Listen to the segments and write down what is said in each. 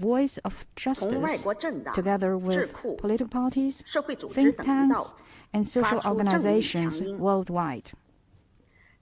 voice of 同外 justice 国政党、 together 智 with 库、 political parties, 社会组织 think 等一 tanks, 道， and social 发出正义 organizations 强音。 worldwide.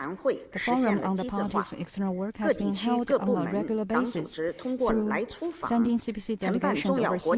谈会 The 实现 forum 了 on the 机制化 parties' external work 各 has 地 been 区 held 各部 on a 门 regular 党组 basis 织通过 through 来出访 sending CPC 承办 delegations 重要国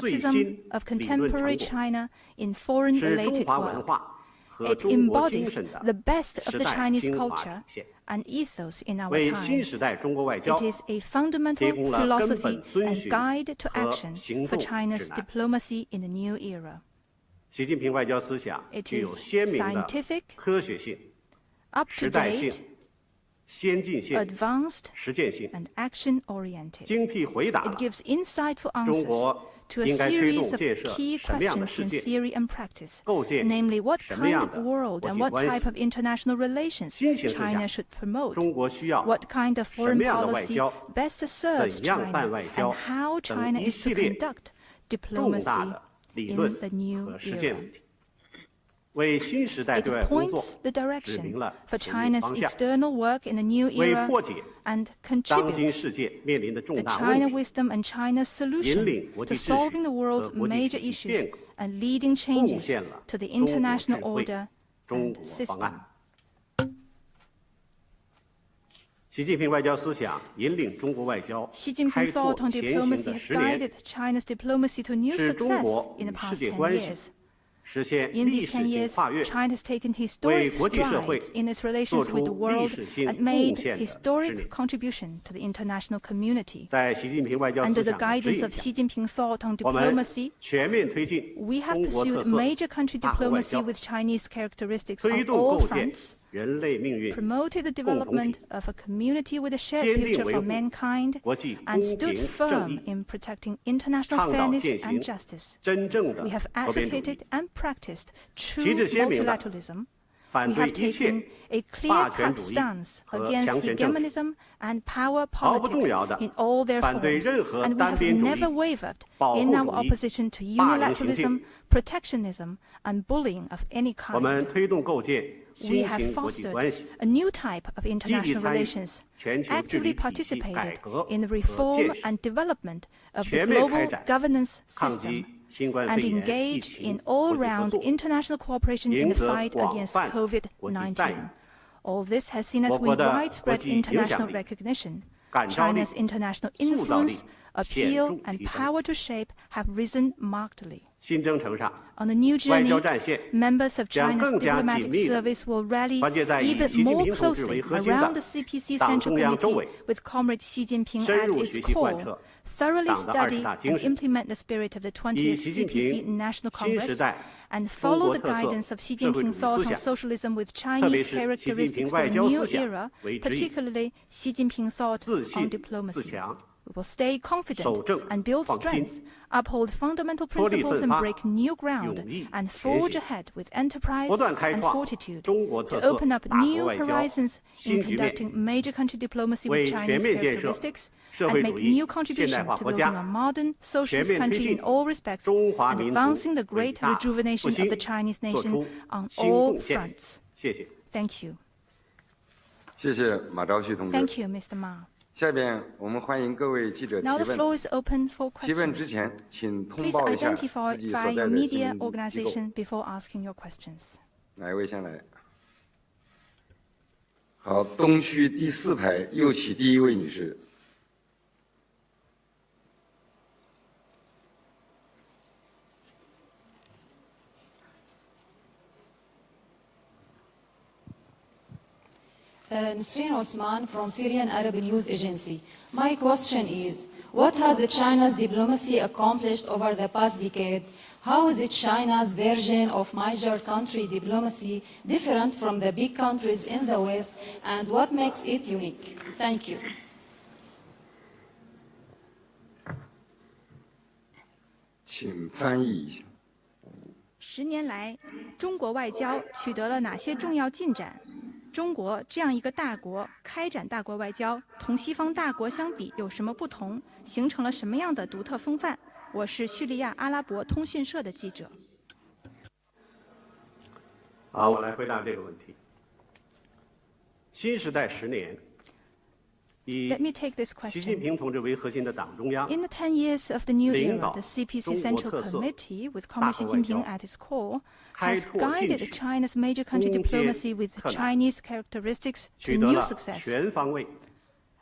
Marxism of contemporary China in foreign 是中 related 华文 world. 化和 It 中国精 embodies 神的 the best of 时 the 代 Chinese 精华体 culture 现， and ethos in our 为新 times. 时代中国外交 It is a 提 fundamental 供了根 philosophy 本遵 and 循 guide to 和 action 行 for 动 China's 指南。 diplomacy in the new era. 习近平外交思想 It 具有 is 鲜明的 scientific, 科学性、 up 时 to 代性 date, 先进性、 advanced, 实践性， and action oriented. 精辟回答 It 了 gives insightful 中 answers 国 to a 应该推动 series of 建设 key 什么样的 questions 世 in 界， theory and practice, 构建 namely what 什么 kind 样 of 的 world 国 and 际 what 关 type 系 of international relations 新形势 China 下 should promote, 中国需要 what kind of 什 foreign 么样的外 policy 交， best serves 怎样办 China, 外交 and how 等 China 一 is 系 to 列 conduct 重大 diplomacy 的理 in 论 the new 和实践 era. 问题，为新时代 It 对外工作 points the 指 direction 明了 for 前进 China's 方向， external work in the new 为 era 破解 and 当今 contributes 世界面临的重 the 大 China 问题， wisdom and China's 引 solution 领国 to 际秩序 solving the 和 world's 国际 major 体系 issues 变革， and leading 贡 changes 献了 to the 中国 international 智慧、 order 中 and 国方 system. 案。习近平外交思想引领中国外交 Xi 开 Jinping 拓 thought on 前行 diplomacy 的 has 10年 guided，China's diplomacy to new 是中 success 国 in the 与世 past 界 10关系 years. 实现 In 历 these 史 10 性 years, 跨越， China has taken 为 historic 国际社会 strides in its 做 relations 出 with the 历 world 史性 and 贡 made 献的10 historic 年。 contribution to the international community. 在习近平外交 Under 思 the 想的指 guidance 引 of 下， Xi Jinping thought on 我们 diplomacy, 全面推进 we have 中国特 pursued 色 major country 大国外 diplomacy 交， with Chinese characteristics 推 on 动 all 构建 fronts, 人类命运 promoted the 共同 development 体， of a community with a shared 坚定 future 维 for 护 mankind, 国际公 and stood 平 firm 正义， in protecting international 倡导 fairness 践 and 行 justice. 真正的 We have 多边主义 advocated，and practiced 旗 true 帜鲜明地 multilateralism. 反 We 对 have 一切 taken a 霸 clear-cut 权主义 stance 和 against 强权政治， hegemonism and power 毫不动 politics 摇地 in all their 反对 forms, 任何 and we 单 have 边主义、 never wavered 保 in 护 our 主义、 opposition to 霸凌行 unilateralism, 径。 protectionism, and bullying of any 我 kind. 们推动构建 We 新 have 型国际 fostered 关系， a new type of 积极 international 参与 relations, 全球治理 actively 体系改 participated 革 in the 和 reform 建设， and development of the 全面开 global 展 governance 抗 system, 击新冠 and 肺炎疫 engaged 情 in 国际合 all-round 作， international cooperation in 赢 the 得 fight 广 against 泛国际赞誉。 COVID-19. All this has seen us 我国 win 的 widespread 国际影响 international 力、 recognition. 感召力、 China's international 塑造力 influence, 显 appeal, 著 and 提升。 power to shape have risen markedly. 新征程上， On the new 外 journey, 交战线 members of 将 China's 更加紧 diplomatic 密地 service will rally 团结在以 even 习近 more 平同志为 closely 核心 around 的 the CPC 党 Central 中央周 Committee 围， with Comrade Xi Jinping 深 at 入 its 学习贯 core, 彻 thoroughly 党的study 20大 and 精神， implement the spirit of the 以 20th 习近 CPC 平 National 新时 Congress, 代 and 中 follow 国 the 特色 guidance of Xi 社会主 Jinping 义 thought 思 on 想， socialism with 特别 Chinese 是习近平 characteristics for 外 the 交 new 思想 era, 为指引， particularly Xi Jinping thought 自 on 信自 diplomacy. 强， We will stay confident 守正 and build 放心， strength, uphold fundamental 脱力 principles 奋 and 发， break new ground, 勇毅 and 前 forge 行， ahead with enterprise 不断开 and 创 fortitude 中国 to 特色 open up 大国 new 外交 horizons 新 in 局面， conducting major country diplomacy 为 with 全 Chinese 面建设 characteristics 社 and 会 make 主义 new 现代 contribution 化 to 国 building 家， a modern 全 socialist 面推 country 进 in all respects 中华 and 民族 advancing the 伟 great 大复 rejuvenation of 兴 the Chinese 做 nation 出 on 新 all 贡献。 fronts. 谢谢。 Thank you. 谢谢马昭旭同志。 Thank you, Mr. Ma. 下边我们欢迎各位记者提 Now the 问。 floor is open for 提问之 questions. 前，请通 Please 报一下 identify 自己所在 your 的新 media 闻机构。 organization before asking your questions. 哪一位先来？好，东区第4排右起第一位女士。Nasreen Osman from Syrian Arab News Agency. My question is, what has China's diplomacy accomplished over the past decade? How is China's version of major country diplomacy different from the big countries in the West, and what makes it unique? Thank you. 请翻译一下。 10年来，中国外交取得了哪些重要进展？中国这样一个大国开展大国外交，同西方大国相比有什么不同？形成了什么样的独特风范？我是叙利亚阿拉伯通讯社的记者。好，我来回答这个问题。新时代10年，以 Let me take this 习近 question. 平同志为核心的党中央 In the 10 years of the new 领 era, 导 the CPC 中国 Central 特色 Committee, with 大 Comrade 国 Xi 外交 Jinping at its core, 开 has 拓进 guided 取 China's major country 攻坚 diplomacy with 克难 Chinese characteristics 取 to 得 new 了 success. 全方位、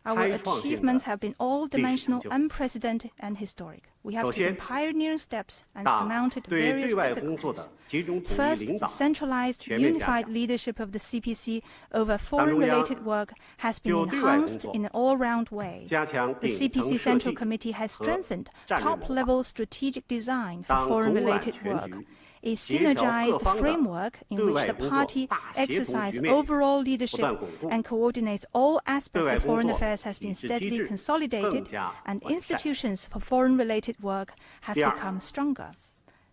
Our 开创性 achievements 的 have been all 历史 dimensional, 成就。 unprecedented, and historic. We have 首先， taken pioneering steps and 党 surmounted 对 various 对外工作 difficulties. 的集中统一 First, 领 the 导 centralized, 全面加 unified 强。 leadership of the CPC over 党中央 foreign-related work has been 就对外工 enhanced 作 in an all-round way. 加强 The 顶层 CPC 设 Central 计 Committee has 和 strengthened 战略谋划， top-level strategic design for 党总揽 foreign-related 全 work. 局， a 协调各 synergized 方的 framework in 对 which 外 the 工作 party 大协同 exercises 局面 overall 不 leadership 断巩固， and coordinates all 对 aspects 外 of 工 foreign 作 affairs has 体 been 制机 steadily 制 consolidated, 更加 and 完善。 institutions for foreign-related work have 第二， become stronger.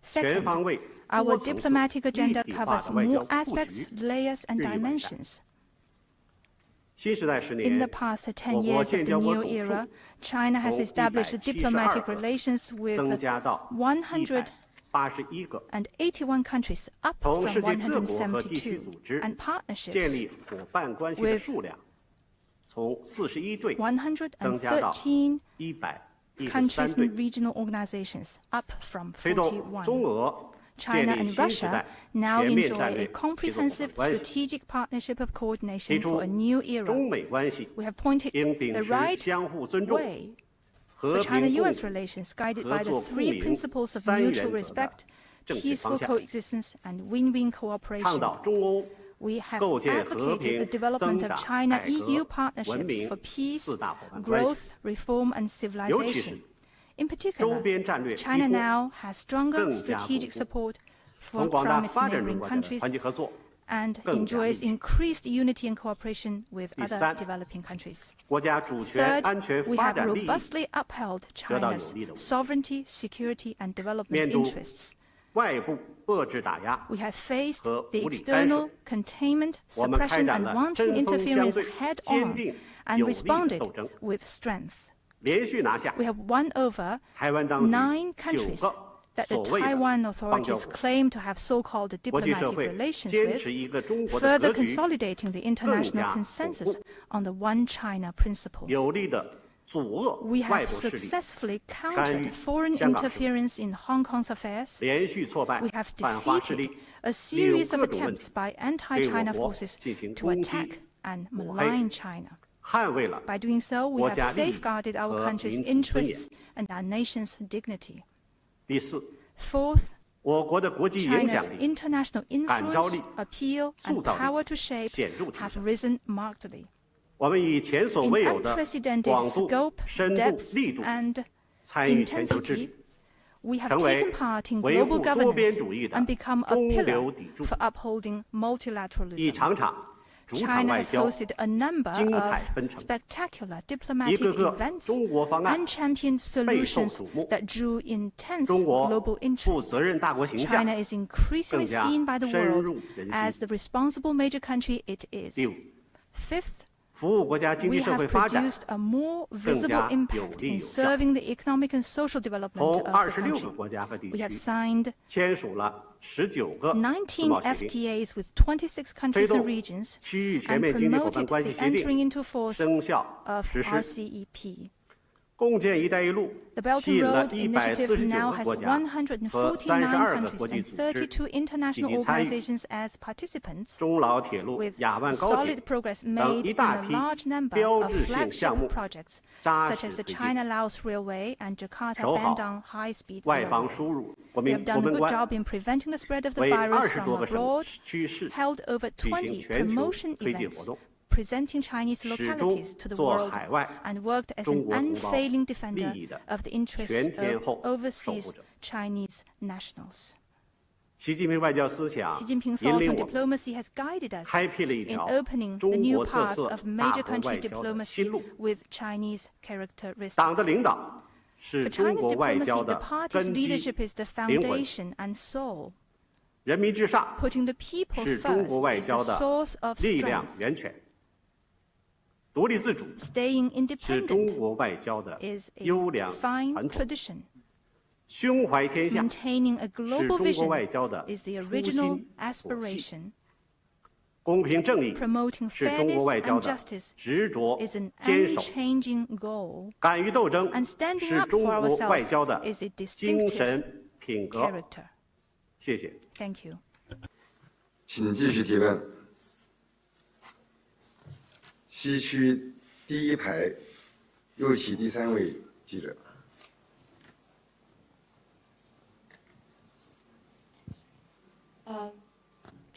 全 Second, 方位 our 多层次 diplomatic 一 agenda 体化 covers 的外交 more 布 aspects, 局 layers, and 日益完善。 dimensions. 新时代10 In 年 the，past 10我国 years of 建 the 交国 new 总数 era, China has 从 established 172 diplomatic 个 relations with 增加到 181 181个， countries, up 同 from 世界各国和地区 172, 组织 and 建 partnerships 立伙伴关系的 with 数量从41对增加到113 113 countries 对， and regional organizations, up from 推动中 41. 俄建 China 立 and 新时 Russia 代 now 全面 enjoy 战 a 略协作伙 comprehensive 伴关系， strategic partnership of 提 coordination 出 for a new era. 中美关系 We have pointed 应秉 the 持 right 相互尊重、 way 和 for 平共 China-US 处、 relations guided 合 by the 作共 three 赢 principles of 三原 mutual 则的 respect, 政治 peaceful 方向， coexistence, and win-win 倡 cooperation. 导中欧 We have 构建和 advocated the 平、增 development of 长、 China-EU 改革、文 partnerships 明 for peace, 四大伙伴关系， growth, reform, and 尤其是 civilization. In 周 particular, 边战略依 China 托， now has stronger 更加 strategic 巩固 support 同广大 from its 发展中 neighboring 国家的 countries 团结合作。 and 更加 enjoys 密切。 increased unity and cooperation with other 第三， developing countries. 国家主权、 Third, 安全、 we 发 have 展利益 robustly upheld 得到 China's 有力的维护。 sovereignty, security, and development 面对 interests. 外部遏制打压， We have faced 和 the 无理干涉。 external containment, 我们开 suppression, 展 and 了 wanton 针锋相 interference 对、 head 坚 on 定 and 有力的 responded 斗争， with strength. 连续拿下 We have won over 台湾当局 9 9 countries 个 that the 所谓的 Taiwan 邦交 authorities 国。 claim to have so-called 国际社 diplomatic 会 relations 坚 with, 持一个中国的 further 格局， consolidating the 更 international 加 consensus 巩固， on the One China principle. 有力的阻遏 We 外 have 部势力， successfully 干 countered 预 foreign 香港事务， interference in Hong Kong's affairs. 连续挫败 We have 反华势 defeated 力， a 利用 series of 各种问 attempts 题 by 对 anti-China 我国 forces 进行 to 攻击、 attack and 抹黑、 malign China. 捍卫了 By doing so, we 国 have 家利益 safeguarded our 和 country's 民族尊严。 interests and our nation's dignity. 第四， Fourth, 我国的国际影 China's 响力 international 感召 influence, 力、 appeal, 塑 and 造力 power to shape 显著提 have 升。 risen markedly. 我们以前所 In 未有的 unprecedented 广度、 scope, 深度、 depth, 力度 and 参与全球治 intensity, 理， we have 成为 taken part in 维护 global 多边 governance 主义的 and become a 中 pillar 流砥柱， for upholding 一 multilateralism. 场场主场 China 外 has 交， hosted a number 精 of 彩纷呈， spectacular 一 diplomatic 个个 events 中国方案 and championed 备受 solutions 瞩目。 that drew intense 中国 global 负 interest. 责任大国形象 China is increasingly 更加 seen by the 深 world 入人 as 心。 the responsible major country it is. 第五， Fifth, 服务国家经济 we 社 have 会发展， produced a more 更 visible 加有 impact 力 in 有效。 serving the economic and social development 同 of the 26 country. 个国家和地 We have 区 signed 签署了19个自19贸协定， FTAs with 26 countries 推 and 动 regions 区域全 and 面经济伙伴 promoted 关系 the 协定 entering into force 生效 of 实施。 RCEP. 共建“一带一路 The Belt 吸 and 引了 Road Initiative 149 now 个 has 国家和149 32个 countries 国际 and 组织32 international 积极参与。 organizations as participants, 中老铁路、 with 亚万高铁 solid progress 等 made 一 in 大 a 批 large number 标 of 志性项 flagship 目 projects, 扎 such 实 as the 推进， China-Laos Railway and 守 Jakarta 好 Bandung High-Speed 外防 Railway. 输入。我 We 们 have done a good 关 job in preventing the spread of the 为 virus 20 from 多个省 abroad, 区市 held over 举行 20全球 promotion 推介活 events 动， presenting Chinese 始终 localities to the 做 world 海外 and worked as 中 an 国同胞 unfailing 利 defender 益的 of the interests 全天 of 候守 overseas 护者。 Chinese nationals. 习近平外交思想 Xi Jinping 引 thought 领 on 我们 diplomacy has guided us 开辟了一 in 条 opening the 中 new 国特 path 色 of 大 major 国 country 外交的 diplomacy 新路。 with Chinese characteristics. 党的领导是 For 中 Chinese 国外 diplomacy, 交 the 的 party's 根基 leadership is the 灵魂， foundation and soul. 人民至上 Putting the people 是中国 first 外 is 交 a 的 source of 力量 strength. 源泉。独立自主 Staying 是中 independent 国外交的 is a 优良 fine 传统。 tradition. 胸怀天下 Maintaining a 是 global 中国外 vision 交的 is the 初 original 心所系。 aspiration. 公平正义 Promoting 是中国外 fairness 交 and 的 justice 执着 is an 坚守。 unchanging goal. 敢于斗争 And standing 是 up 中 for 国外交 ourselves 的 is a 精 distinctive 神品格。 character. 谢谢。 Thank you. 请继续提问。西区第一排右起第3位记者。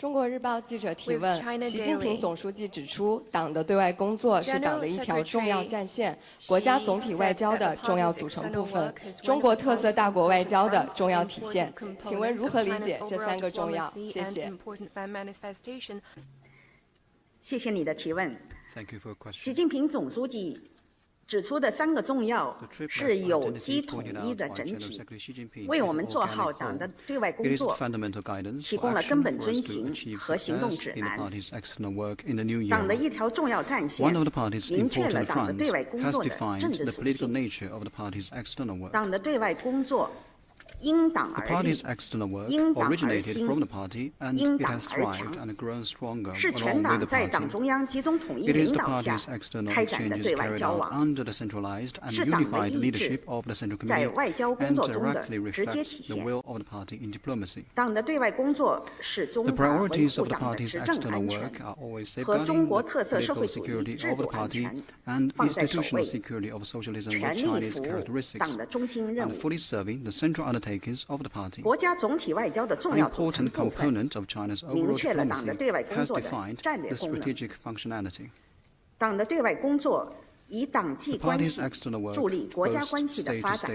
中国日报记者提问： With China 习近平 Daily 总书记指出，党的对外工作是党的一条重要战线，国家总体外交的重要组成部分，中国特色大国外交的重要体现。请问如何理解这3个重要？谢谢。谢谢你的提问。 Thank you for your question. 习近平总书记指出的3个重要是有机统一的整体，为我们做好党的对外工作提供了根本遵循和行动指南。党的一条重要战线明确了党的对外工作的政治属性。党的对外工作因党而立，因党而兴，因党而强，是全党在党中央集中统一领导下开展的对外交往，是党的意志在外交工作中的直接体现。党的对外工作是中华维护党的执政安全和中国特色社会主义制度安全放在首位，全力服务党的中心任务。 国家总体外交的重要组成部分，明确了党的对外工作的战略功能。党的对外工作以党际关系助力国家关系的发展，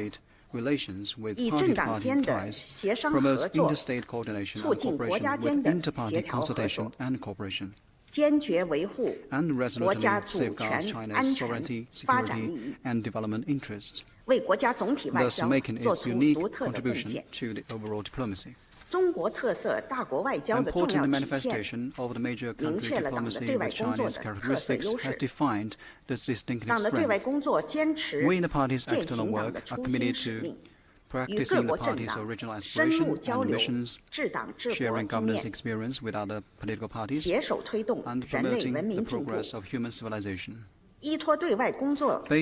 以政党间的协商合作促进国家间的协调合作，坚决维护国家主权、安全、发展利益。 为国家总体外交做出独特的贡献。中国特色大国外交的重要体现，明确了党的对外工作的特色优势。党的对外工作坚持践行党的初心使命，与各国政党深入交流治党治国经验，携手推动人类文明进步。 依托对外工作大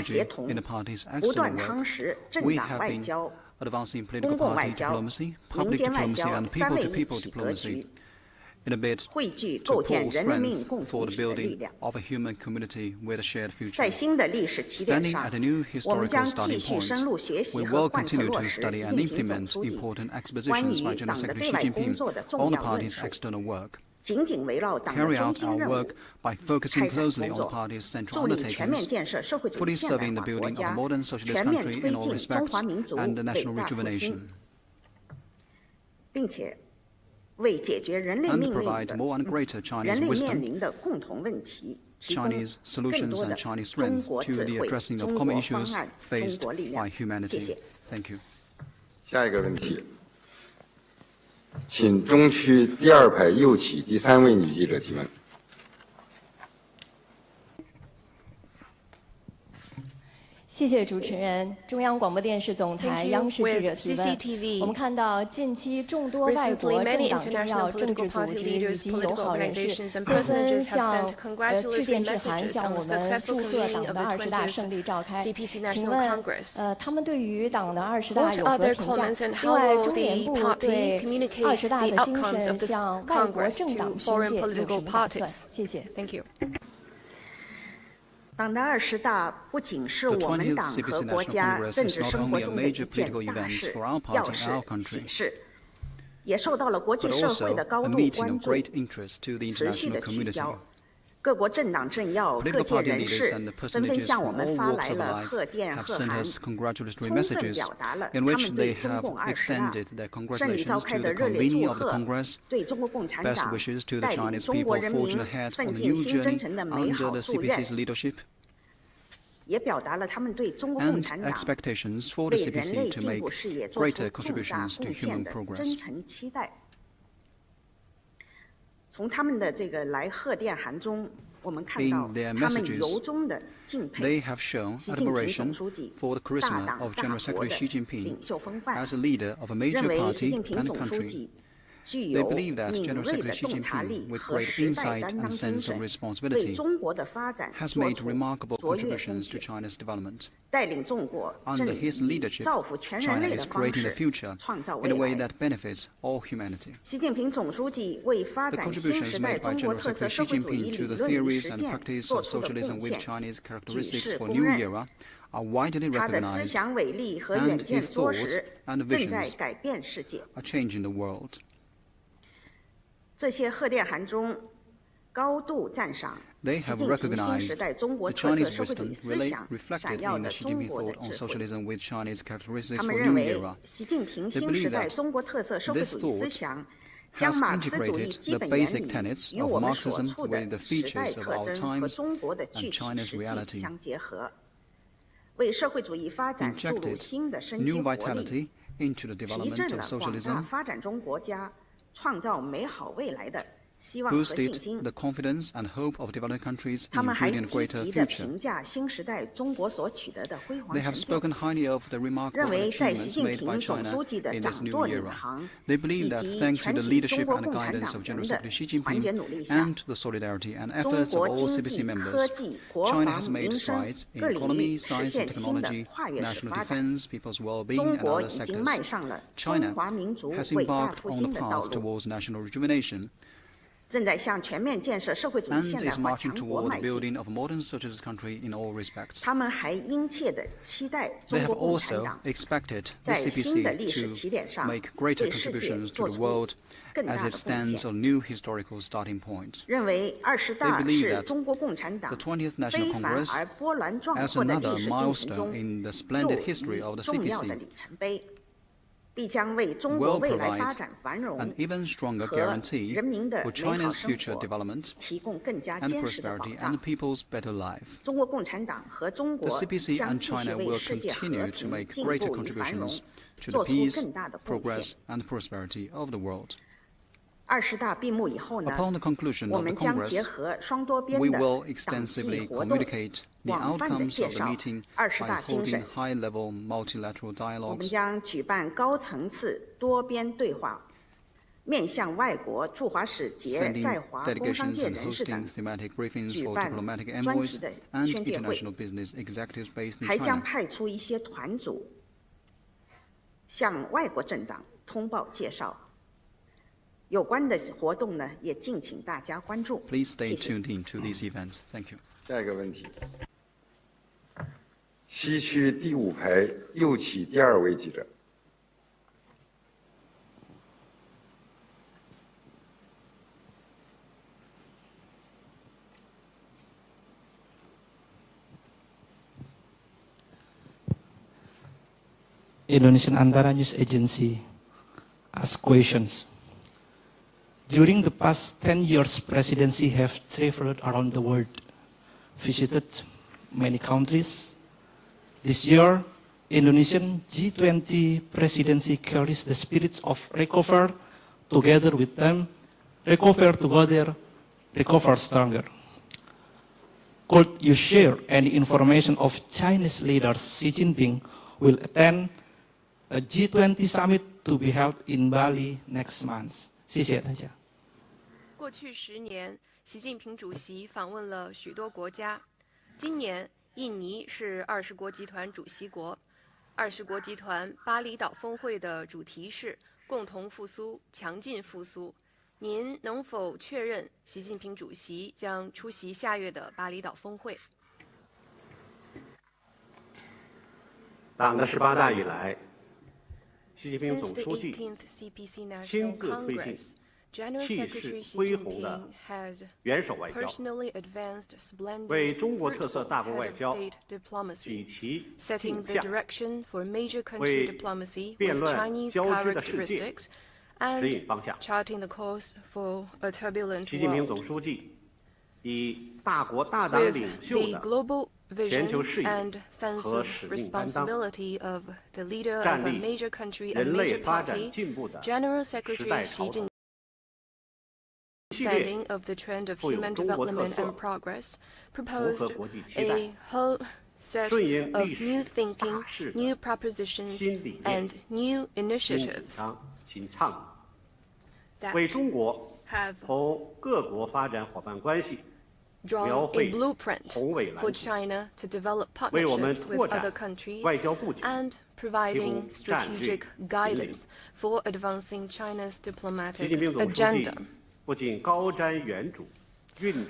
协同，不断夯实政党外交、公共外交、民间外交3位一体格局，汇聚构建人类命运共同体的力量。在新的历史起点上，我们将继续深入学习和贯彻落实习近平总书记关于党的对外工作的重要论述。 紧紧围绕党的中心任务开展工作，助力全面建设社会主义现代化国家，全面推进中华民族伟大复兴，并且为解决人类面临的共同问题提供更多的中国智慧、中国方案、中国力量。谢谢。下一个问题。 请中区第2排右起第3位女记者提问。谢谢主持人。中央广播电视总台央视记者提问。我们看到近期众多外国政党重要政治组织以及友好人士纷纷致电致函向我们祝贺党的20大胜利召开。请问他们对于党的20大有何评价？另外，中联部对20大的精神向外国政党宣介有什么打算？谢谢。Thank you. 党的20大不仅是我们党和国家政治生活中的一件大事、要事、喜事，也受到了国际社会的高度关注、持续的聚焦。各国政党政要、各界人士纷纷向我们发来了贺电贺函，充分表达了他们对中共20大胜利召开的热烈祝贺，对中国共产党带领中国人民奋进新征程的美好祝愿，也表达了他们对中国共产党为人类进步事业做出重大贡献的真诚期待。从他们的这个来贺电函中，我们看到他们由衷的敬佩习近平总书记大党大国的领袖风范，认为习近平总书记具有敏锐的洞察力和时代担当精神，对中国的发展做出卓越贡献，带领中国正以造福全人类的方式创造未来。习近平总书记为发展新时代中国特色社会主义理论与实践做出的贡献，举世公认。他的思想伟力和远见卓识正在改变世界。这些贺电函中高度赞赏 They 习 have 近平新 recognized 时代中国 the 特色 Chinese 社会主 wisdom 义思想 reflected 闪耀 in 的 Xi 中 Jinping 国的 thought on 智慧。 socialism with Chinese characteristics 他们 for 认 new 为 era. 习近平 They 新 believe 时代 that 中国特色社会 this 主义思 thought 想将 has 马克思主义 integrated 基 the 本原 basic 理 tenets 与 of 我们所 Marxism 处 with 的 the 时代 features of 特 our 征和 times 中国的 and 具体 China's 实际 reality, 相结合，为社会主义发展注入 injected 新的生机 new 活力， vitality into the 提 development 振 of 了广大 socialism, 发展中国家创造美好未来的希望和信 boosted 心。 the confidence and hope of developing countries 他 in 们还 building a 积 greater 极地 future. 评价新时代中国所取得的辉煌 They 成 have 就， spoken highly of the 认 remarkable 为在习 achievements 近 made by 平总 China 书记的 in this 掌 new 舵领 era. 航， They 以 believe that 及 thanks to 全 the 体中 leadership 国 and 共产 guidance 党 of 人 General 的 Secretary Xi 团结 Jinping 努力下， and the solidarity and 中 efforts of 国 all 经 CPC 济、科 members, 技、国 China 防、 has made 民生 strides 各 in 领 economy, 域实 science and 现新的 technology, 跨越式 national 发展。 defense, people's well-being 中 and 国 other 已经迈 sectors. 上了中 China 华民族 has 伟大 embarked 复 on 兴 the 的道 path 路， towards national rejuvenation 正在向全面建设社会主义 and 现代 is 化 marching 强国 toward 迈 the 进。 building of a modern socialist country in all respects. 他们还殷切地期待 They 中 have 国共产 also 党 expected the 在新的历史 CPC 起点 to 上 make greater 为世界 contributions 做 to the 出 world 更大 as 的 it 贡 stands 献。 on new historical starting point. 认为20大 They believe 是 that 中国共产党 the 20th National 非凡 Congress 而波澜壮 as 阔的 another 历史进程 milestone 中 in the 又 splendid history 一 of the 重要的 CPC 里程碑，必将为中国 will 未来发 provide 展繁荣 an even stronger 和 guarantee 人民的 for 美好 China's 生 future 活 development 提供更加 and 坚实的保 prosperity 障 and。people's better life. 中国共产党和中 The 国 CPC 将 and 继续 China 为 will 世界和 continue to 平、 make 进 greater 步与繁荣 contributions to the 做出 peace, 更大的贡献 progress,。and prosperity of the world. 20大闭幕以后呢， Upon the conclusion 我 of the 们将 Congress, 结合双多边 we 的 will 党纪 extensively 活动， communicate the 广泛地 outcomes 介 of the 绍 meeting 20 大 by 精 holding 神。 high-level multilateral 我们 dialogues. 将举办高层次多边对话，面向外国驻华使节、 Sending 在华工商 delegations 界 and 人士等 hosting，thematic briefings 举 for 办 diplomatic 专 envoys 题的 and 宣介会， international business executives based in 还将 China. 派出一些团组向外国政党通报介绍。有关的活动呢，也敬请大家关注。 Please stay 谢谢。 tuned in to these events. Thank you. 下一个问题，西区第5排右起第2位记者。Indonesian Antara News Agency ask questions. During the past 10 years, presidency have traveled around the world, visited many countries. This year, Indonesian G20 presidency carries the spirit of recover together with them, recover together, recover stronger. Could you share any information of Chinese leaders Xi Jinping will attend a G20 summit to be held in Bali next month? 谢谢大家。过去10年，习近平主席访问了许多国家。今年，印尼是20国集团主席国。20国集团巴厘岛峰会的主题是“共同复苏，强劲复苏”。您能否确认习近平主席将出席下月的巴厘岛峰会？党的18大以来，习近平 Since 总 the 书记 18th CPC 亲 National 自推进 Congress, General 气 Secretary 势 Xi 恢宏的 Jinping has 元首外交， personally advanced splendid, 为中国特色 fruitful 大国 head 外 of 交 state 举 diplomacy, 旗 setting 定 the 向， direction for major country 为 diplomacy 变 with 乱 Chinese 交织的世界 characteristics, 指 and 引方向。 charting the course for a turbulent 习近平 world. 总书记以大国大党 With 领袖 the 的 global 全 vision 球视野 and sense 和 of 使命担当， responsibility of the leader 站 of a 立 major country 人 and 类 major 发展 party, 进步的 General 时 Secretary 代 Xi 潮头。 Jinping 系列 understanding of the trend of 富有 human 中国特 development 色 and progress, 符 proposed 合国际期待 a whole set 顺应 of 历史 new thinking, 大势 new 的 propositions, 新理念 and new 新主 initiatives 张、新倡议， that 为中国 have 同各国发展伙伴关系 drawn 描 a 绘 blueprint 宏伟 for 蓝图， China to develop 为我们 partnerships 拓 with other 展 countries 外交布局 and providing 提供战略 strategic 引领。 guidance for advancing China's 习 diplomatic 近平总书记 agenda. 不仅高瞻远瞩，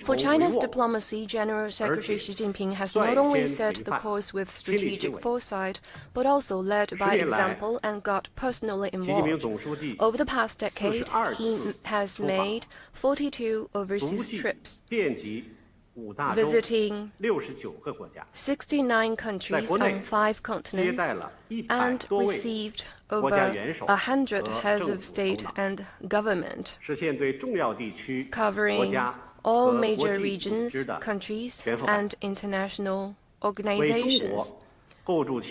For China's diplomacy, General Secretary Xi Jinping has not only set the course with strategic foresight, but also led by example and got personally involved. Over the past decade, he has made 42 overseas trips, visiting 69 countries on 5 continents, and received over 100 heads of state and government, covering all major regions, countries, and international organizations,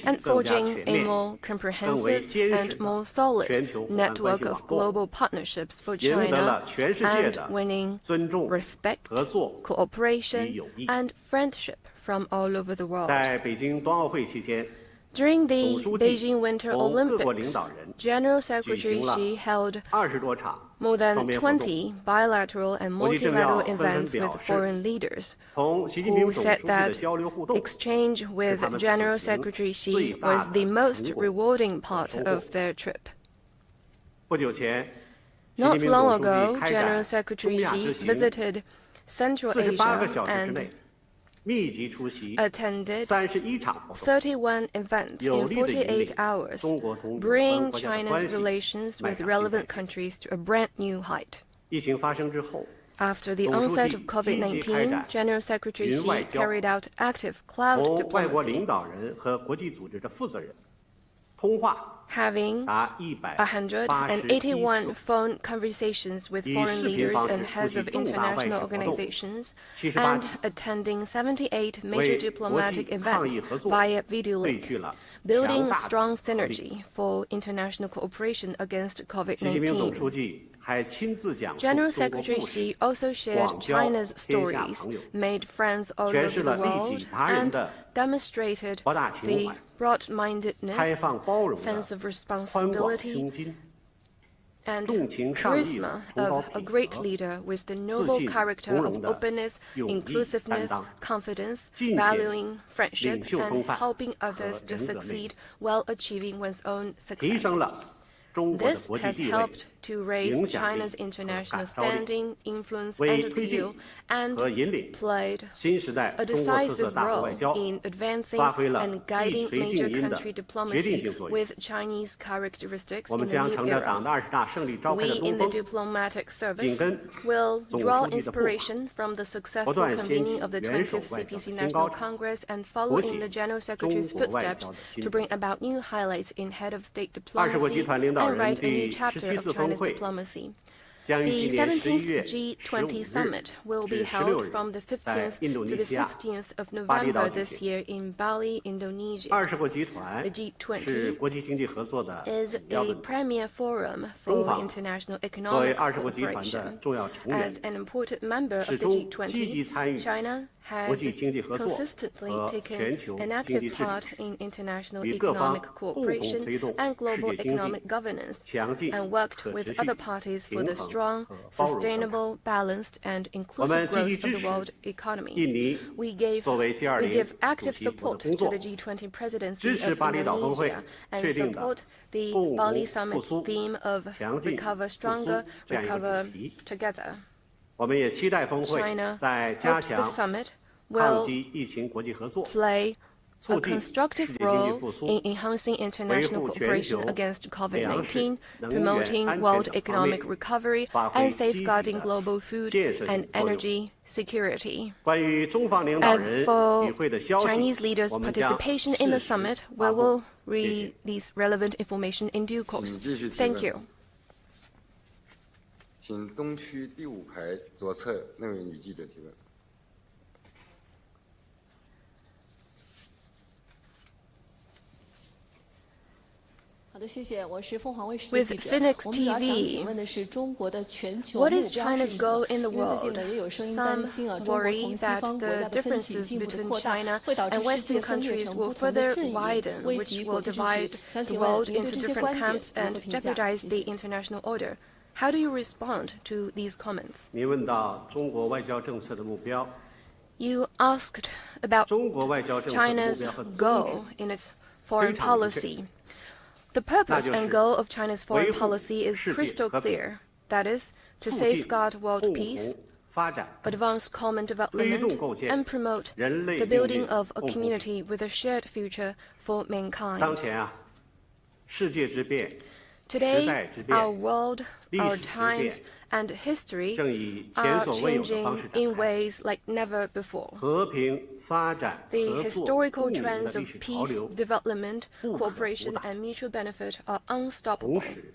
and forging a more comprehensive and more solid network of global partnerships for China, and winning respect, cooperation, and friendship from all over the world. During the Beijing Winter Olympics, General Secretary Xi held more than 20 bilateral and multilateral events with foreign leaders, who said that exchange with General Secretary Xi was the most rewarding part of their trip. Not long ago, General Secretary Xi visited Central Asia and attended 31 events in 48 hours, bringing China's relations with relevant countries to a brand new height. After the onset of COVID-19, General Secretary Xi carried out active cloud diplomacy, having 181 phone conversations with foreign leaders and heads of international organizations, and attending 78 major diplomatic events via video link, building strong synergy for international cooperation against COVID-19. General Secretary Xi also shared China's stories, made friends all over the world, and demonstrated the broad-mindedness, sense of responsibility, and charisma of a great leader with the noble character of openness, inclusiveness, confidence, valuing friendship, and helping others to succeed while achieving one's own success. This has helped to raise China's international standing, influence, and appeal, and played a decisive role in advancing and guiding major country diplomacy with Chinese characteristics in the new era. We in the diplomatic service will draw inspiration from the successful convening of the 20th CPC National Congress and follow in the General Secretary's footsteps to bring about new highlights in head of state diplomacy and write a new chapter of China's diplomacy. The 17th G20 summit will be held from the 15th to the 16th of November this year in Bali, Indonesia. The G20 is a premier forum for international economic cooperation. As an important member of the G20, China has consistently taken an active part in international economic cooperation and global economic governance, and worked with other parties for the strong, sustainable, balanced, and inclusive growth of the world economy. We give active support to the G20 presidency of Indonesia and support the Bali Summit's theme of Recover Stronger, Recover Together. China hopes the summit will play a constructive role in enhancing international cooperation against COVID-19, promoting world economic recovery, and safeguarding global food and energy security. As for Chinese leaders' participation in the summit, we will release relevant information in due course. Thank you. 请东区第5排左侧那位女记者提问。With Phoenix TV, what is China's goal in the world? Some worry that the differences between China and Western countries will further widen, which will divide the world into different camps and jeopardize the international order. How do you respond to these comments? You asked about China's goal in its foreign policy. The purpose and goal of China's foreign policy is crystal clear. That is, to safeguard world peace, advance common development, and promote the building of a community with a shared future for mankind. 当前啊，世界之变， Today, our world, our times, and history 正以 are 前所未有的 changing 方式展 in 开。 ways like never before. 和平发展、 The 合作、 historical 共赢的 trends 历 of 史潮 peace, 流， development, 不可 cooperation, 阻挡。 and mutual benefit are 同 unstoppable. 时，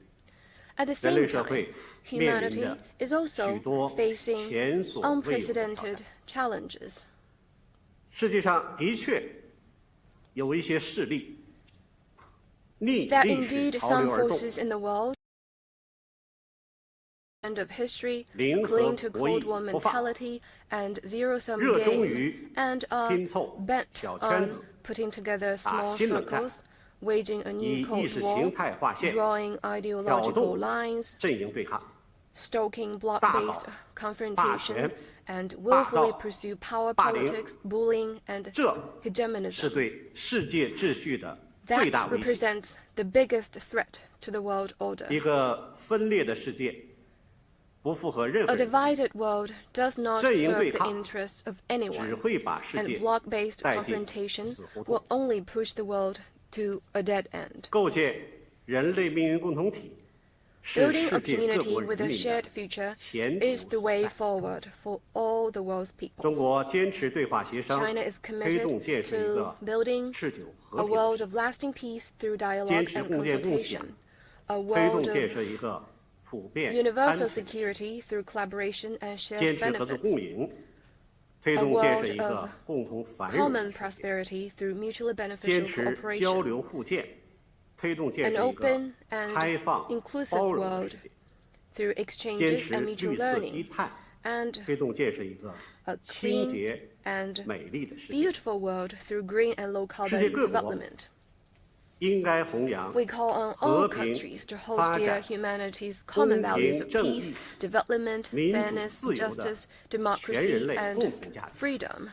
At the 人类 same 社 time, 会面临 humanity 着 is 许 also 多 facing 前所未有的挑 unprecedented 战。 challenges. 世界上的确有一些势力逆 There are 历史 indeed 潮 some 流而动， forces in the world end of history 零和 cling to 博弈 Cold War 不放， mentality and zero-sum 热衷 game 于 and are 拼凑 bent 小圈 on 子， putting together small 新冷战， circles, waging a 以 new 意 Cold 识 War, 形态划线， drawing 挑 ideological 动 lines, 阵营对抗， stoking 大 block-based 搞 confrontation, 霸权 and 霸 willfully 道 pursue power 霸凌 politics, bullying, and 这是 hegemonism. 对世界秩序的最 That 大威胁。 represents the biggest threat to the world order. 一个分裂的世界，不符合任何 A 人， divided world does not 阵营 serve 对 the 抗 interests of 只 anyone, 会把世 and 界 block-based 带进 confrontation 死胡同 will。only push the world to a dead end. 构建人类命运共同体，是 Building 世 a 界各 community 国 with 人 a 民 shared 的 future 前途 is the 所 way 在。 forward for all the world's 中 peoples. 国坚持对话协商， China is 推动 committed 建设一 to 个 building 持久 a 和平的 world 世 of lasting peace through 坚 dialogue 持 and 共建共享， consultation, a 推动 world 建 of 设一个普遍安 universal 全的世界， security through collaboration and 坚 shared 持合作 benefits, 共赢，推 a 动建设 world 一个 of 共同繁荣的 common 世界， prosperity through mutually 坚 beneficial 持交 cooperation, 流互鉴，推动建 an 设一个 open and 开放 inclusive 包容的 world 世界， through 坚 exchanges 持 and 绿 mutual 色低 learning, 碳， and 推动建设一个 a 清 clean 洁 and 美丽的世界。 beautiful world through green and low 世界 carbon 各国 development. 应该弘扬 We call on 和 all 平 countries to hold 发 dear 展、 humanity's 公 common values 平 of 正 peace, 义、 development, 民主 fairness, 自由的 justice, 全 democracy, 人类 and 共同价值， freedom,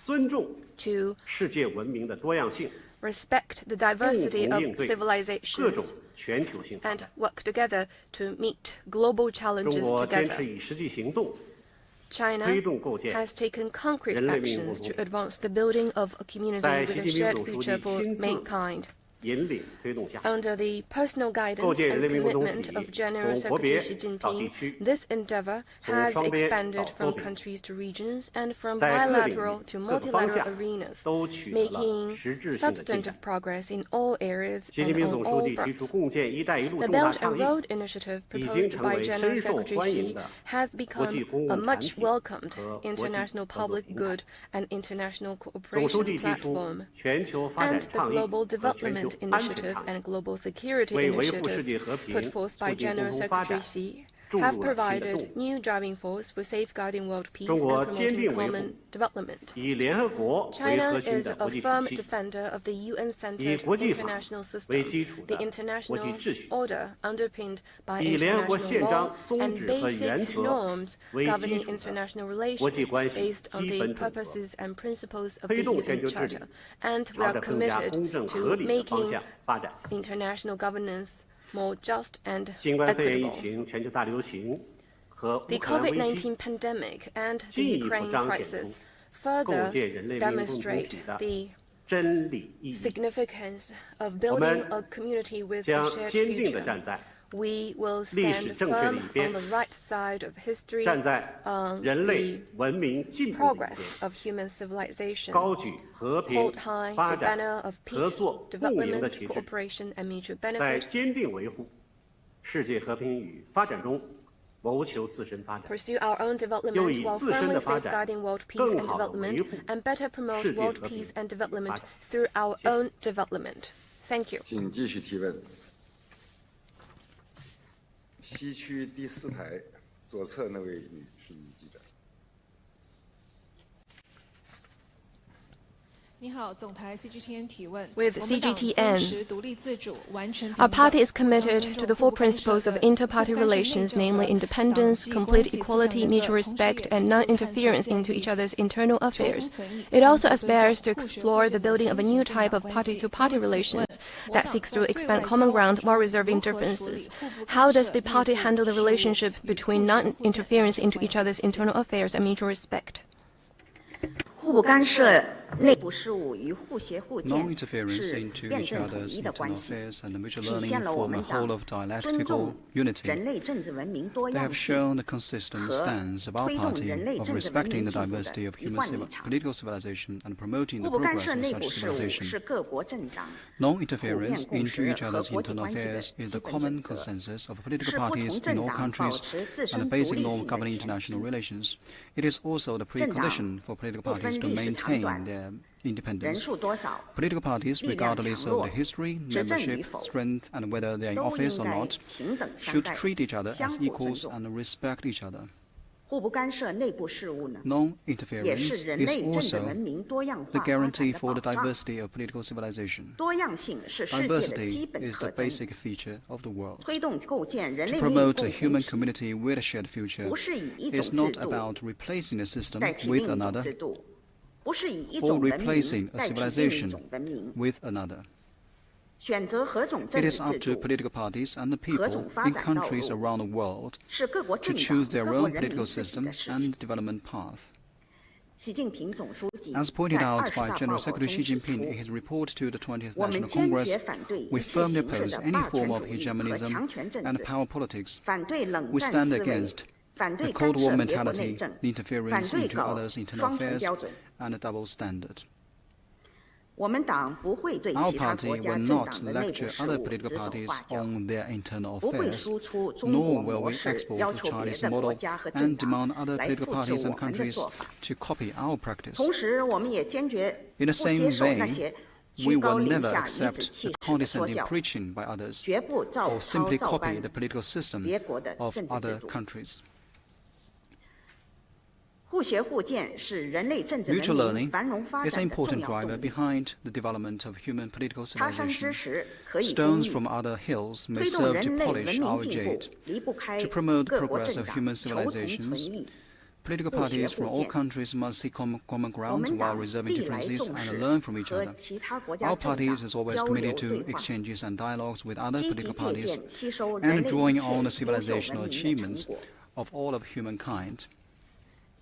尊重 to 世界文明的多样性， respect the 共 diversity 同 of 应对各种 civilizations, 全球性挑 and 战。 work together to meet global 中 challenges 国坚持 together. 以实际行动 China 推动构建 has taken concrete 人类命运共 actions 同 to 体， advance the building of a community 在 with 习 a 近平 shared 总书 future 记 for 亲自 mankind. 引领推动下， Under the personal 构 guidance 建人 and 类命运共同 commitment 体 of General 从国别 Secretary Xi 到地 Jinping, 区， this endeavor 从 has 双边 expanded 到 from 多边， countries to regions and from 在各领 bilateral 域 to 各个方 multilateral 向 arenas, 都取得了 making 实质性的进展 substantive。progress in all areas 习近 and 平 on 总书 all 记提出 fronts. 共建“一带一路” The 重大 Belt 倡 and 议， Road Initiative 已经 proposed 成 by 为 General 深受 Secretary 欢迎 Xi 的 has 国际 become 公 a 共产 much 品 welcomed 和国际 international 合作 public 平台。 good and international 总书 cooperation 记提出 platform, 全球发展 and the 倡议 Global 和全球 Development 安全 Initiative 倡议， and Global Security 为维护世 Initiative 界和平、 put forth 促 by 进共 General 同发 Secretary 展 Xi 注 have 入了新的 provided 动力。 new driving force for safeguarding world peace 中国 and 坚 promoting 定维护 common development. 以联合国为 China 核心 is 的 a 国际体 firm 系， defender of the 以 UN-centered 国际法 international 为 system, 基础 the 的国 international 际秩序， order underpinned by 以联合国 international 宪 law 章宗 and 旨和原 basic 则 norms 为基 governing 础的 international 国际 relations 关系 based on 基 the 本准则， purposes and principles of 推 the 动全 UN 球治理 Charter. And we 朝 are 着更加 committed 公正 to 合理的方 making 向发展。 international governance more just and 新冠肺炎疫 equitable. 情全球大流行和 The 乌克兰危机 COVID-19 pandemic and the 进一步 Ukraine 彰显 crisis 出 further 构建人类命运共同 demonstrate 体的 the 真理意义。 significance of 我 building 们 a community with a 将 shared 坚定地 future. 站在 We will 历史 stand 正确的 firm 一边 on the right side of history, 站在 on 人类 the 文明进步的一 progress 边， of human civilization, 高举和平 hold high 发 the 展 banner of 合 peace, 作共赢的 development, 旗帜， cooperation, and mutual 在 benefit, 坚定维护世界和平与发展中谋求自身发展， pursue our own 又 development 以 while 自身 firmly 的发展 safeguarding world peace 更 and 好地维 development, 护 and better promote 世界 world 和平 peace and 与发 development 展。 through our 谢谢。 own development. Thank you. 请继续提问。西区第4排左侧那位女记者。With CGTN, our party is committed to the four principles of inter-party relations, namely independence, complete equality, mutual respect, and non-interference into each other's internal affairs. It also aspires to explore the building of a new type of party-to-party relations that seeks to expand common ground while reserving differences. How does the party handle the relationship between non-interference into each other's internal affairs and mutual respect? Non-interference into each other's internal affairs and mutual learning form a whole of dialectical unity. They have shown the consistent stance of our party of respecting the diversity of human political civilization and promoting the progress of such civilization. Non-interference into each other's internal affairs is the common consensus of political parties in all countries and the basic norm governing international relations. It is also the precondition for political parties to maintain their independence. Political parties, regardless of their history, membership, strength, and whether they are in office or not, should treat each other as equals and respect each other. Non-interference is also the guarantee for the diversity of political civilization. Diversity is the basic feature of the world. To promote a human community with a shared future is not about replacing a system with another, or replacing a civilization with another. It is up to political parties and the people in countries around the world to choose their own political system and development path. As pointed out by General Secretary Xi Jinping in his report to the 20th National Congress, we firmly oppose any form of hegemonism and power politics. We stand against the Cold War mentality, the interference into others' internal affairs, and a double standard. Our party will not lecture other political parties on their internal affairs, nor will we export the Chinese model and demand other political parties and countries to copy our practice. In the same vein, we will never accept the condescending preaching by others, or simply copy the political system of other countries. Mutual learning is an important driver behind the development of human political civilization. Stones from other hills may serve to polish our jade. To promote the progress of human civilizations, political parties from all countries must seek common ground while reserving differences and learn from each other. Our party is always committed to exchanges and dialogues with other political parties and drawing on the civilizational achievements of all of humankind.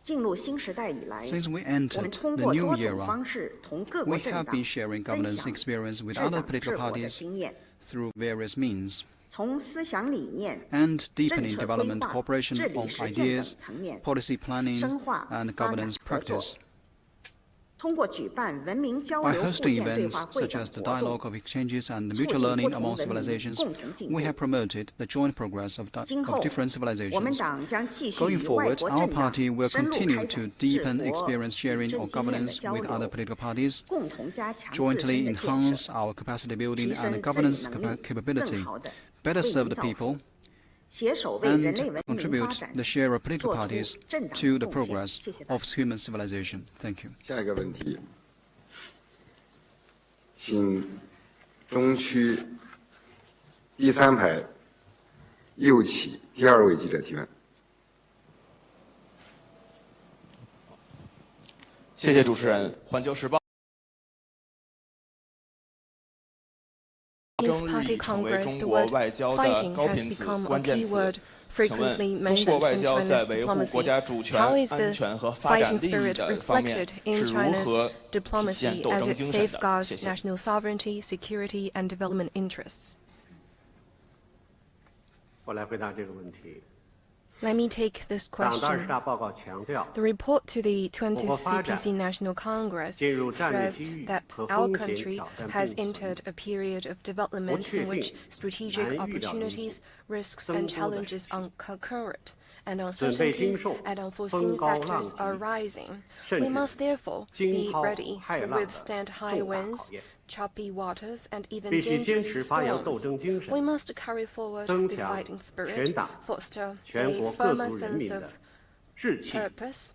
Since we entered the new era, we have been sharing governance experience with other political parties through various means and deepening development cooperation on ideas, policy planning, and governance practice. By hosting events such as the dialogue of exchanges and mutual learning among civilizations, we have promoted the joint progress of different civilizations. Going forward, our party will continue to deepen experience sharing on governance with other political parties, jointly enhance our capacity building and governance capability, better serve the people, and contribute the share of political parties to the progress of human civilization. Thank you. 下一个问题，请中区第3排右起第2位记者提问。谢谢主持人。环球时报 Party Congress, the word fighting has become a key word frequently mentioned in China's diplomacy. How is the fighting spirit reflected in China's diplomacy as it safeguards national sovereignty, security, and development interests? 我来回答这个问题。 Let me take this 党的 question. 20大报告强调， The report to the 20th CPC National Congress stressed that our country has entered a period of development in which strategic opportunities, risks, and challenges are concurrent, and uncertainties and unforeseen factors are rising. We must therefore be ready to withstand high winds, choppy waters, and even dangerous storms. We must carry forward the fighting spirit, foster a firmer sense of purpose,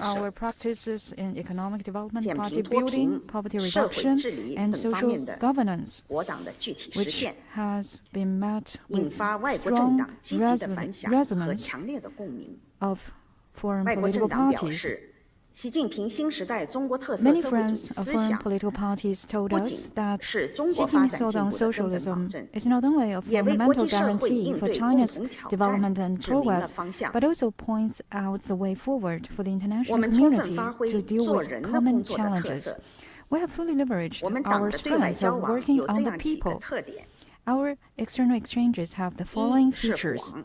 our practices in economic development, 减 party 贫脱 building, 贫、 poverty 社会 reduction, 治理 and 等方 social 面的 governance, 我党的具体实 which 现， has been met 引 with 发外国政 strong 党积极的反响和 resonance 强烈的共鸣。 of foreign 外国 political 政党表 parties. 示，习近平新时代中国特色 Many 社会主义 friends of 思 foreign 想 political parties told 不 us 仅 that 是中国 Xi 发 Jinping's 展进 thought on 步的根本保 socialism 证， is not only a 也为国 fundamental 际社会 guarantee 应 for 对共 China's 同挑 development 战 and 指明了 progress, 方向。 but also points out the way forward for the 我 international 们充分 community 发挥 to deal 做 with 人的 common 工作的特 challenges. 色。 We have fully leveraged 我们党 our 的对外 strengths 交 of 往 working 有这 on the 样几个 people. 特点： Our external exchanges have the following 一是 features. 广，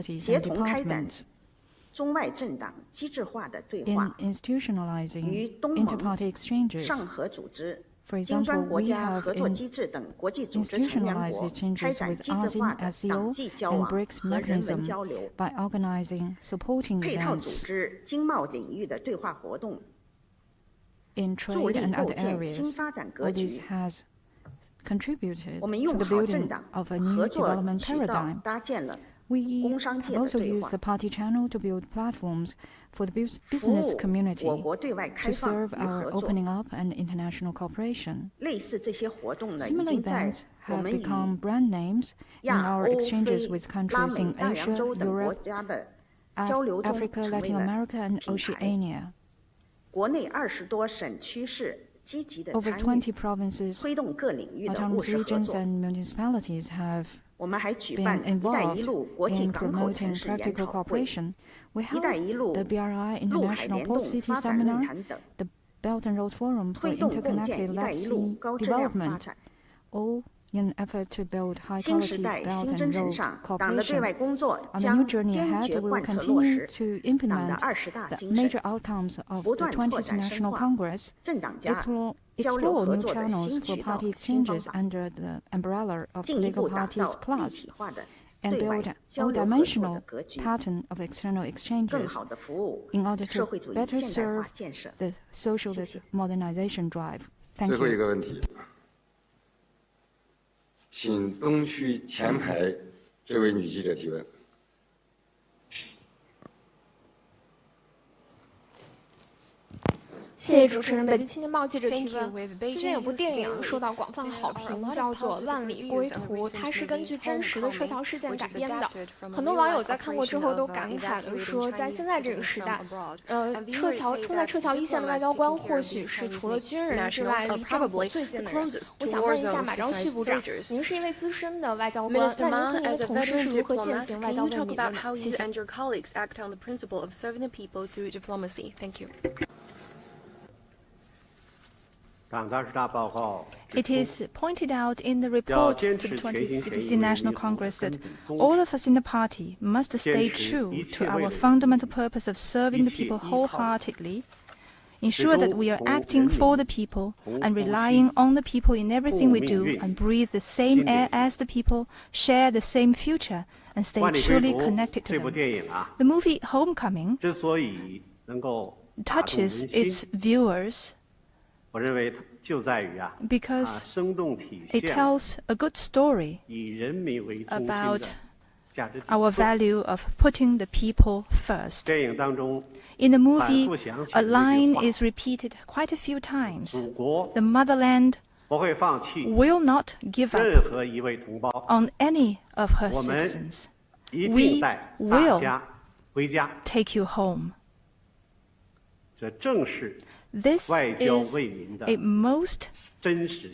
localities 协 and 同开展 departments 中外政党机制化的对 in 话，与 institutionalizing 东盟、 interparty exchanges. 上合组织、 For 金砖 example, 国 we 家 have 合作机制等国际组织成员 institutionalized 国 exchanges 开展 with 机制化 ASEAN, 的 SCO, 党际交 and 往 BRICS 和人文 mechanism 交流， by organizing, supporting 配套组 events 织经贸领域的对话活动， in 助 trade 力 and 构 other 建新 areas. 发展格 All this 局。 has contributed 我们 to 用 the 好政 building 党 of a 合 new 作 development 渠道 paradigm. 搭建了 We have also used the party channel to build platforms for the business community to serve our opening up and international cooperation. Similar events have become brand names in our exchanges with countries in Asia, Europe, Africa, Latin America, and Oceania. Over 20 provinces, autonomous regions, and municipalities have been involved in promoting practical cooperation. We held the BRI International Port City Seminar, the Belt and Road Forum for Interconnected Lab Sea Development, all in an effort to build high-quality Belt and Road cooperation. On the new journey ahead, we will continue to implement the major outcomes of the 20th National Congress, explore new channels for party exchanges under the umbrella of Political Parties Plus, and build an all-dimensional pattern of external exchanges in order to better serve the socialist modernization drive. Thank you. 最后一个问题，请东区前排这位女记者提问。谢谢主持人。北京青年报记者提问：最近有部电影受到广泛好评，叫做《万里归途》，它是根据真实的撤侨事件改编的。很多网友在看过之后都感慨地说，在现在这个时代，冲在撤侨一线的外交官，或许是除了军人之外离政府最近的人。我想问一下马章旭部长，您是一位资深的外交官，那您和您的同事是如何践行外交问题的呢？谢谢。It is pointed out in the report to the 20th CPC National Congress that all of us in the party must stay true to our fundamental purpose of serving the people wholeheartedly, ensure that we are acting for the people and relying on the people in everything we do, and breathe the same air as the people, share the same future, and stay truly connected to them. The movie Homecoming touches its viewers because it tells a good story about our value of putting the people first. In the movie, a line is repeated quite a few times. The motherland will not give up on any of her citizens. We will take you home. This is a most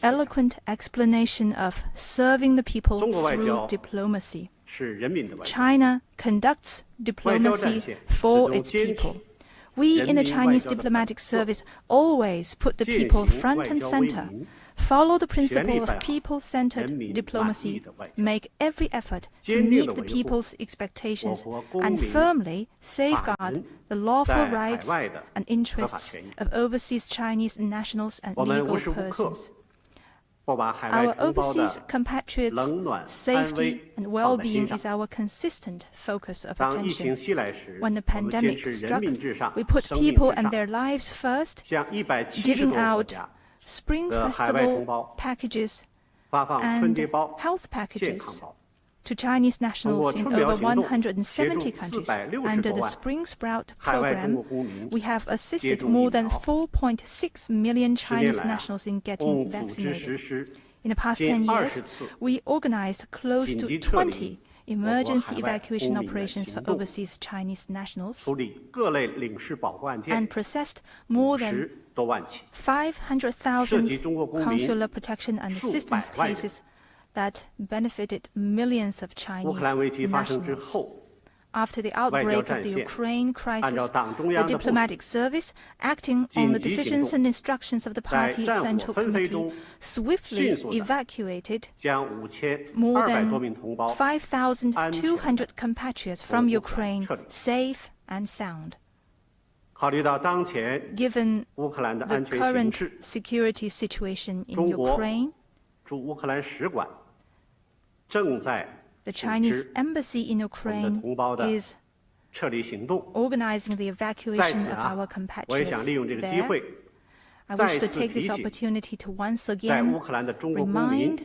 eloquent explanation of serving the people through diplomacy. China conducts diplomacy for its people. We in the Chinese diplomatic service always put the people front and center, follow the principle of people-centered diplomacy, make every effort to meet the people's expectations, and firmly safeguard the lawful rights and interests of overseas Chinese nationals and legal persons. Our overseas compatriots' safety and well-being is our consistent focus of attention. When the pandemic struck, we put people and their lives first, giving out Spring Festival packages and health packages to Chinese nationals in over 170 countries. Under the Spring Sprout program, we have assisted more than 4.6 million Chinese nationals in getting vaccinated. In the past 10 years, we organized close to 20 emergency evacuation operations for overseas Chinese nationals and processed more than 500,000 consular protection and assistance cases that benefited millions of Chinese nationals. After the outbreak of the Ukraine crisis, the diplomatic service, acting on the decisions and instructions of the party Central Committee, swiftly evacuated more than 5,200 compatriots from Ukraine safe and sound. Given the current security situation in Ukraine, the Chinese embassy in Ukraine is organizing the evacuation of our compatriots there. I wish to take this opportunity to once again remind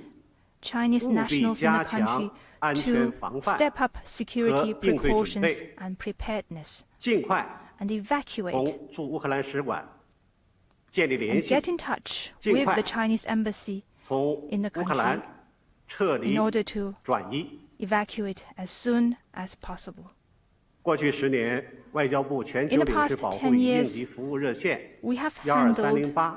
Chinese 务必 nationals in 加 the country 强安全 to 防范 step up security 和应对准 precautions 备， and preparedness 尽快 and 同 evacuate 驻乌克兰使馆建立联 and 系， get in touch 尽 with 快 the Chinese embassy 从 in the 乌克兰 country 撤离 in order to 转移。 evacuate as soon as possible. 过去10年，外交部全球 In the 领事 past 保护 10与应 years, 急服务热线 we have handled 12308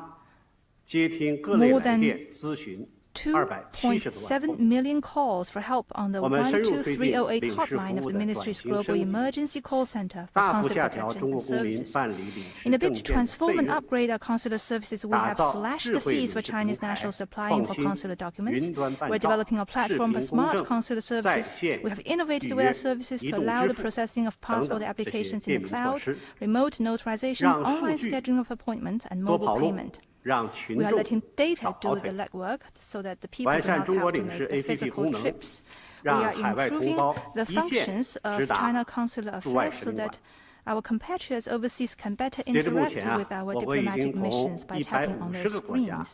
接听各类 more 来 than 电咨询270多万 2.7 通。 million calls for help on the 我们深入推进 12308领事 hotline 服 of 务 the 的 Ministry's 转型 Global 升级， Emergency Call Center for 大幅 consular 下调 protection 中国 and 公民 services. 办理领事 In a 证 bid to 件的 transform 费 and 用， upgrade our consular services, we 打 have 造 slashed 智 the 慧 fees 领 for 事 Chinese 平台， nationals applying 创 for 新 consular documents. 云端办 We're 照、 developing a 视 platform 频 for 公 smart 证、 consular 在 services. 线 We have 预 innovated with 约 our、services 移 to 动 allow 支 the 付 processing of 等 passport 等这些 applications 便 in the 民措 cloud, 施， remote notarization, 让数 online 据 scheduling of appointments, and 多 mobile 跑路， payment. 让群 We are 众 letting data 少跑 do the 腿， legwork so that the people 完 do 善 not 中国 have to 领事 make the APP physical 功能， trips. We 让 are 海外同 improving 胞 the 一键 functions 直 of 达 China consular 驻外 affairs 使 so 领馆 that。our compatriots overseas can better 截至目 interact 前啊， with our 我国已经 diplomatic 同 missions by tapping on their 150个国家 screens.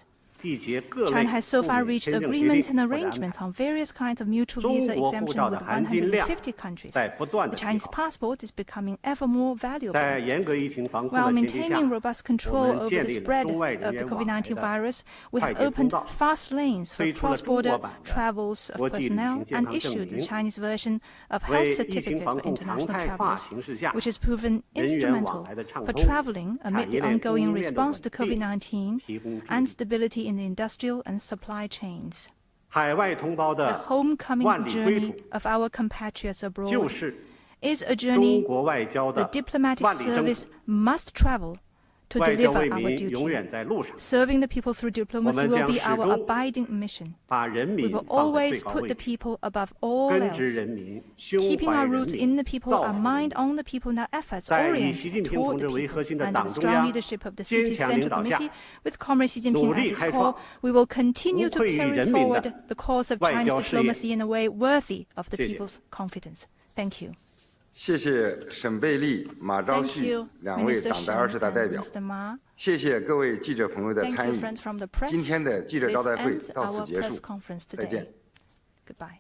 缔结各类 China has so 互 far 免 reached 签证协 agreements 定 and 或者安 arrangements 排。 on various kinds of mutual 中 visa 国护照 exemption 的 with 含金量 150 countries. 在不断 The 的提 Chinese 高。 passport is becoming ever more valuable. 在严格疫情防控 While 的前提下， maintaining robust 我 control 们 over 建 the 立了 spread 中外 of 人 the 员往来 COVID-19 的 virus, we 快 have 捷通 opened 道， fast lanes for 推出了中 cross-border 国版的 travels of 国际旅 personnel 行健 and 康证 issued the 明， Chinese version of 为 health 疫情 certificate 防 for 控常 international 态化 travelers, 形势下， which has proven 人员往 instrumental 来的畅 for 通， traveling 产 amid 业 the 链 ongoing 供应链的 response to 稳定 COVID-19提供助 and 力。 stability in the industrial and supply chains. 海外同胞 The 的 homecoming 万里归 journey 途， of our compatriots 就 abroad 是 is a 中 journey 国外交 the 的 diplomatic 万里征 service 途。 must travel to 外交 deliver 为 our 民永 duty. 远在路上， Serving the people through diplomacy 我们 will 将 be 始 our 终 abiding mission. 把人 We 民 will 放在最 always 高 put 位 the 置， people above all 根植 else. 人民，胸 Keeping 怀 our 人 roots 民， in the people, 造 our 福人 mind 民。 on the people, and our efforts 在以习 oriented 近平 toward 同 the 志为 people. 核心的 Under 党 the 中 strong 央 leadership of the 坚 CPC 强领 Central 导下， Committee, with Comrade Xi Jinping 努 at 力 its 开 core, 创 we will continue 无 to 愧于 carry 人民的 forward the cause of 外 Chinese 交事业。 diplomacy in a way worthy of the 谢谢。 people's confidence. Thank you. 谢谢沈贝利、马昭 Thank 旭 you, 两位 Minister 党的 Shen 20大代 and 表， Mr. Ma. 谢谢各位记者朋友的 Thank 参 you, 与。 friends from the press. 今天的记者 This 招待会 ends 到此 our 结 press 束， conference 再见 today.。Goodbye.